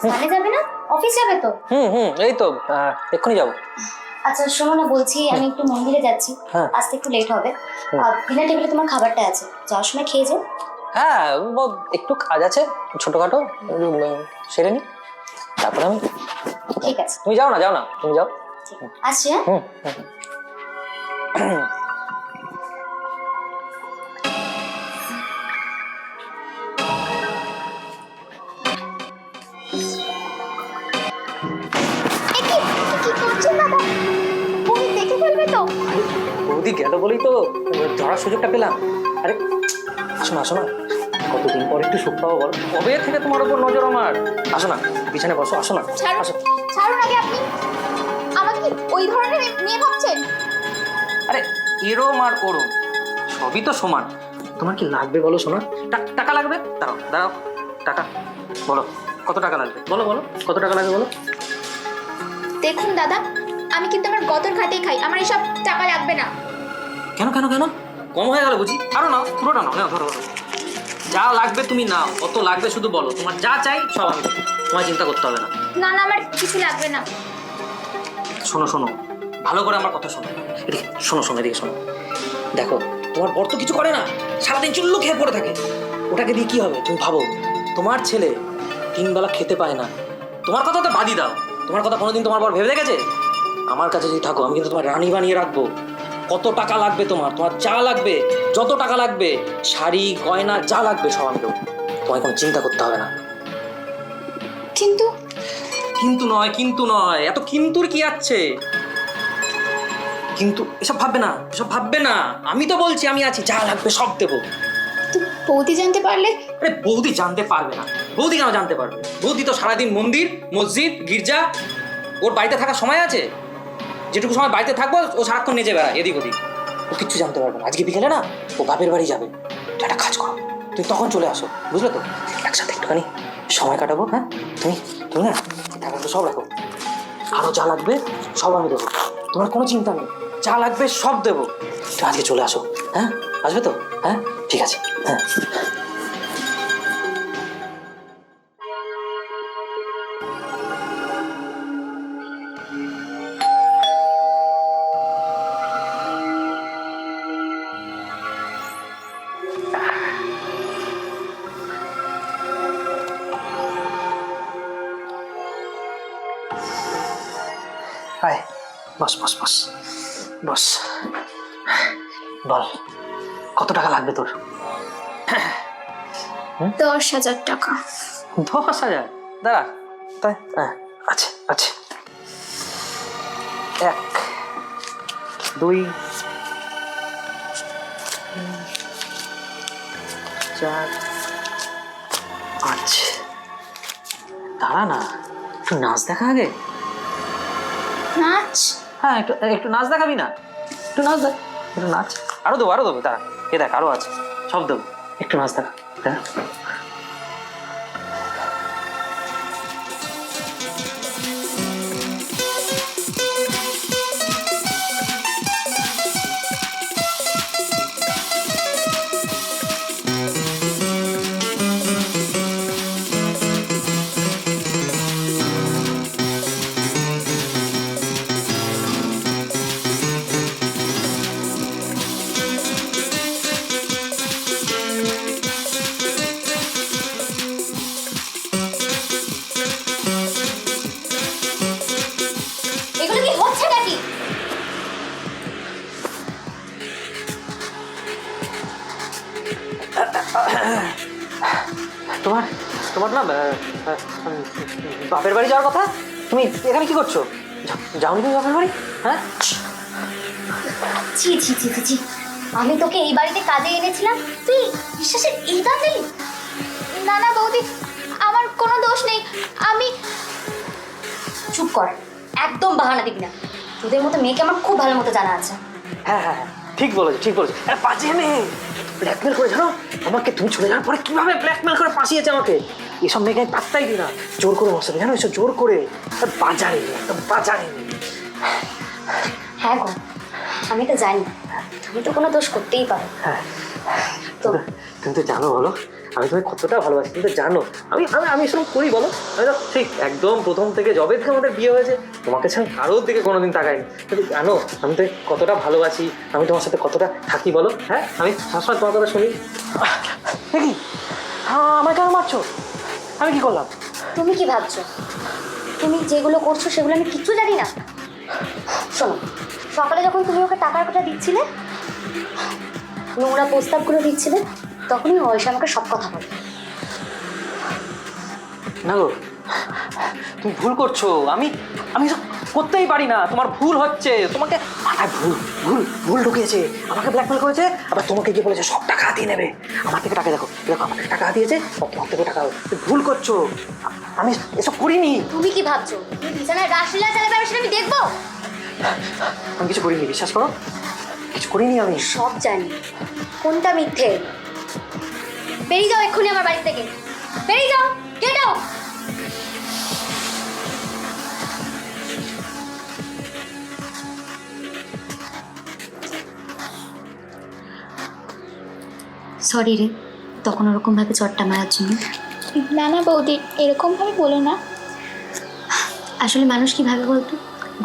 স্নানে যাবে না? অফিস যাবে তো? এই তো এক্ষুনি যাবো। আচ্ছা শোনো না, বলছি আমি একটু মন্দিরে যাচ্ছি, হ্যাঁ। আসতে একটু লেট হবে। ডিনার টেবিলে তোমার খাবারটা আছে, যাওয়ার সময় খেয়ে যাও। হ্যাঁ, একটু কাজ আছে ছোটখাটো, সেরে নি, তারপরে আমি। ঠিক আছে, তুমি যাও না, তুমি যাও। ঠিক আছে, আসছি। হ্যাঁ হুম। কি করছেন দাদা? বৌদি দেখে ফেলবে তো। বৌদি গেল বলেই তো ধরার সুযোগটা পেলাম। আরে আসো না, কতদিন পর একটু সুখ পাবো বল। কবে থেকে তোমার উপর নজর আমার। আসো না, বিছানে বসো, আসো না। আসো। ছাড়ুন আগে, আপনি আমাকে কি ওই ধরনের মেয়ে ভাবছেন? আরে এরম আর ওরম সবই তো সমান। তোমার কি লাগবে বলো সোনা? টাকা লাগবে? দাঁড়াও, টাকা বলো, কত টাকা লাগবে বলো, কত টাকা লাগবে বলো। দেখুন দাদা, আমি কিন্তু আমার গতর খাটেই খাই, আমার এসব টাকা লাগবে না। কেন কম হয়ে গেল বুঝি? আরো নাও, পুরোটা নাও, ধরো। যা লাগবে তুমি নাও, কত লাগবে শুধু বলো, তোমার যা চাই সব আমি দেবো, তোমার চিন্তা করতে হবে না। না আমার কিছু লাগবে না। শোনো, ভালো করে আমার কথা শোনো। এদিকে শোনো। দেখো, তোমার বর তো কিছু করে না, সারাদিন চুল্লু খেয়ে পড়ে থাকে। ওটাকে দিয়ে কি হবে তুমি ভাবো? তোমার ছেলে 3 বেলা খেতে পায় না, তোমার কথা তো বাদই দাও। তোমার কথা কোনোদিন তোমার বর ভেবে দেখেছে? আমার কাছে যদি থাকো, আমি কিন্তু তোমার রানী বানিয়ে রাখবো। কত টাকা লাগবে তোমার যা লাগবে, যত টাকা লাগবে, শাড়ি গয়না যা লাগবে সব আমি দেবো, তোমায় কোনো চিন্তা করতে হবে না। কিন্তু নয়, এত কিন্তুর কি আছে? কিন্তু এসব ভাববে না, আমি তো বলছি আমি আছি, যা লাগবে সব দেবো। বৌদি জানতে পারলে? আরে বৌদি জানতে পারবে না? বৌদি কেন জানতে পারবে? বৌদি তো সারাদিন মন্দির, মসজিদ, গির্জা, ওর বাড়িতে থাকার সময় আছে? যেটুকু সময় বাড়িতে থাকবো ও সারাক্ষণ নেচে বেড়ায় এদিক ওদিক, ও কিচ্ছু জানতে পারবে না। আজকে বিকেলে না ও বাপের বাড়ি যাবে, তুই একটা কাজ করো, তুই তখন চলে আসো, বুঝলে তো? একসাথে একটুখানি সময় কাটাবো। হ্যাঁ, তুমি না টাকাগুলো সব রাখো, আরো যা লাগবে সব আমি দেবো, তোমার কোনো চিন্তা নেই, যা লাগবে সব দেবো। তুই আজকে চলে আসো। হ্যাঁ, আসবে তো? হ্যাঁ, ঠিক আছে। হ্যাঁ। আয়, বস। বল, কত টাকা লাগবে তোর? 10,000 টাকা। 10,000? দাঁড়া, তাই আছে। 1 2 4 5। দাঁড়া না, একটু নাচ দেখা আগে। নাচ? হ্যাঁ, একটু নাচ দেখাবি না? একটু নাচ। আরো দেবো, দাঁড়া, এ দেখ আরো আছে, সব দেবো, একটু নাচ দেখা। হ্যাঁ, এগুলো কি হচ্ছে নাকি? তোমার না বাপের বাড়ি যাওয়ার কথা, তুমি এখানে কি করছো? যাওনি তুমি বাপের বাড়ি? হ্যাঁ, ছি, আমি তোকে এই বাড়িতে কাজে এনেছিলাম, তুই বিশ্বাসের এই দাম দিলি? না বৌদি, আমার কোনো দোষ নেই, আমি। চুপ কর, একদম বাহানা দিবি না, তোদের মতো মেয়েকে আমার খুব ভালো মতো জানা আছে। হ্যাঁ, ঠিক বলেছো। আরে বাজে মেয়ে, ব্ল্যাকমেল করে, জানো আমাকে? তুমি চলে যাওয়ার পরে কিভাবে ব্ল্যাকমেল করে ফাঁসিয়েছে আমাকে। এসব মেয়েকে আমি পাত্তাই দিই না, জোর করে বসাবে, জানো? এসব জোর করে, বাজারে হ্যাঁ গো, আমি তো জানি তুমি তো কোনো দোষ করতেই পারো। হ্যাঁ, তুমি তো জানো বলো, আমি তোমায় কতটা ভালোবাসি, তুমি তো জানো। আমি আমি আমি এসব করি বলো? আমি তো সেই একদম প্রথম থেকে, যবে থেকে আমাদের বিয়ে হয়েছে, তোমাকে ছাড়া কারোর দিকে কোনোদিন তাকাইনি। কিন্তু জানো আমি তো কতটা ভালোবাসি, আমি তোমার সাথে কতটা থাকি বলো? হ্যাঁ, আমি সবসময় তোমার কথা শুনি। দেখি আমার কেন মারছো? আমি কি করলাম? তুমি কি ভাবছো তুমি যেগুলো করছো সেগুলো আমি কিচ্ছু জানি না? শোনো, সকালে যখন তুমি ওকে টাকার কথা দিচ্ছিলে, নোংরা প্রস্তাবগুলো দিচ্ছিলে, তখনই অয়সা আমাকে সব কথা বলে। না গো, তুমি ভুল করছো। আমি আমি এসব করতেই পারি না, তোমার ভুল হচ্ছে। তোমাকে মাথায় ভুল ভুল ভুল ঢুকিয়েছে, আমাকে ব্ল্যাকমেল করেছে, আবার তোমাকে গিয়ে বলেছে সব টাকা হাতিয়ে নেবে। আমার থেকে টাকা দেখো, দেখো আমার থেকে টাকা হাতিয়েছে, তোমার থেকে টাকা। তুমি ভুল করছো, আমি এসব করিনি। তুমি কি ভাবছো তুমি বিছানায় রাসলীলা চালাবে আর সেটা আমি দেখবো? আমি কিছু করিনি, বিশ্বাস করো, কিছু করিনি আমি। সব জানি, কোনটা মিথ্যে। বেরিয়ে যাও এক্ষুনি আমার বাড়ি থেকে, বেরিয়ে যাও, গেট আউট। সরি রে, তখন ওরকমভাবে চটটা মারার জন্য। না না বৌদি, এরকমভাবে বলো না। আসলে মানুষ কি ভাবে বলতো,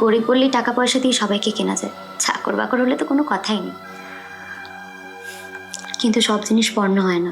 গরিব বললেই টাকা পয়সা দিয়ে সবাইকে কেনা যায়, চাকর বাকর হলে তো কোনো কথাই নেই। কিন্তু সব জিনিস পণ্য হয় না।